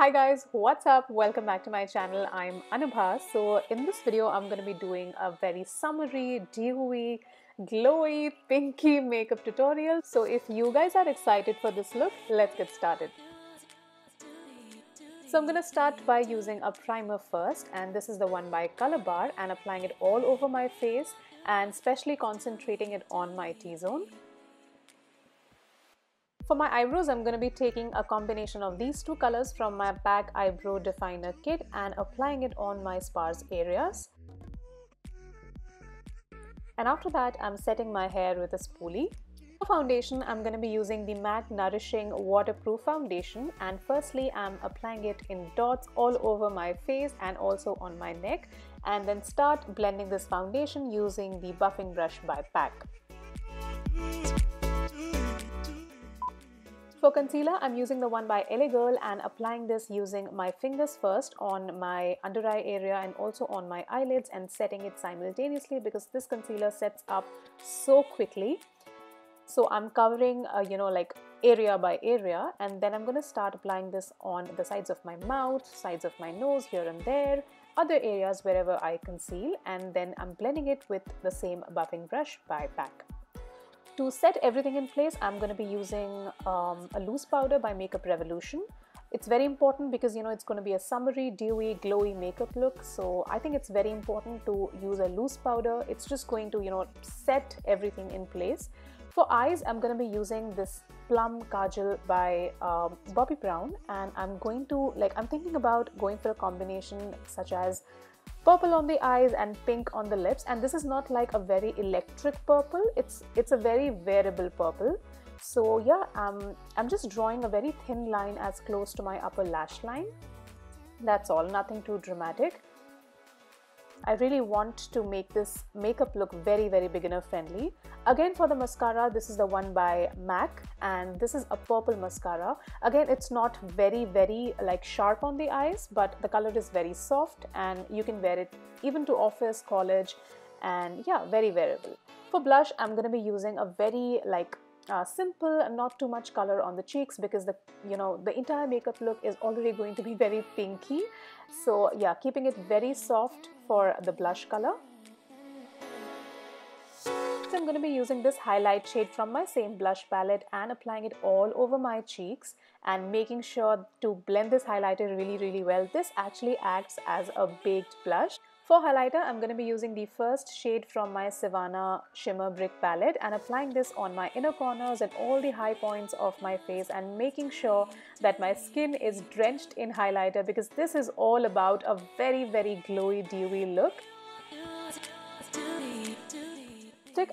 Hi guys, what's up? Welcome back to my channel. I'm Anubha. So in this video, I'm going to be doing a very summery, dewy, glowy, pinky makeup tutorial. So if you guys are excited for this look, let's get started. So I'm going to start by using a primer first, and this is the one by Colorbar, and applying it all over my face and especially concentrating it on my T-zone. For my eyebrows, I'm going to be taking a combination of these two colors from my PAC Eyebrow Definer kit and applying it on my sparse areas. And after that, I'm setting my hair with a spoolie. For foundation, I'm going to be using the MAC Nourishing Waterproof Foundation, and firstly, I'm applying it in dots all over my face and also on my neck, and then start blending this foundation using the buffing brush by PAC. For concealer, I'm using the one by LA Girl and applying this using my fingers first on my under eye area and also on my eyelids and setting it simultaneously because this concealer sets up so quickly. So I'm covering, like area by area, and then I'm going to start applying this on the sides of my mouth, sides of my nose, here and there, other areas wherever I conceal, and then I'm blending it with the same buffing brush by PAC. To set everything in place, I'm going to be using a loose powder by Makeup Revolution. It's very important because it's going to be a summery, dewy, glowy makeup look. So I think it's very important to use a loose powder. It's just going to set everything in place. For eyes, I'm going to be using this Plum Kajal by Bobbi Brown, and I'm thinking about going for a combination such as purple on the eyes and pink on the lips, and this is not like a very electric purple, it's a very wearable purple. So yeah, I'm just drawing a very thin line as close to my upper lash line. That's all, nothing too dramatic. I really want to make this makeup look very, very beginner friendly. Again, for the mascara, this is the one by MAC, and this is a purple mascara. Again, it's not very, very sharp on the eyes, but the color is very soft and you can wear it even to office, college, and yeah, very wearable. For blush, I'm going to be using a very simple, not too much color on the cheeks because the entire makeup look is already going to be very pinky. So yeah, keeping it very soft for the blush color. So I'm going to be using this highlight shade from my same blush palette and applying it all over my cheeks and making sure to blend this highlighter really, really well. This actually acts as a baked blush. For highlighter, I'm going to be using the first shade from my Savannah Shimmer Brick palette and applying this on my inner corners and all the high points of my face and making sure that my skin is drenched in highlighter because this is all about a very, very glowy, dewy look.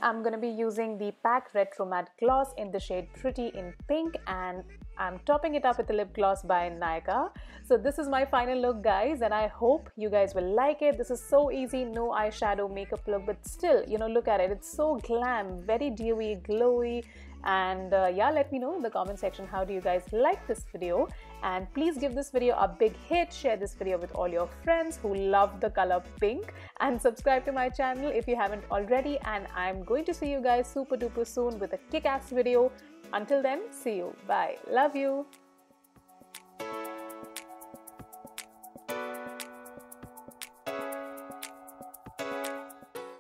I'm going to be using the PAC Retro Matte Gloss in the shade Pretty in pink, and I'm topping it up with the lip gloss by Nykaa. So this is my final look, guys, and I hope you guys will like it. This is so easy, no eyeshadow makeup look, but still, look at it. It's so glam, very dewy, glowy. And yeah, let me know in the comment section how do you guys like this video, and please give this video a big hit, share this video with all your friends who love the color pink, and subscribe to my channel if you haven't already. And I'm going to see you guys super duper soon with a kick-ass video. Until then, see you, bye, love you.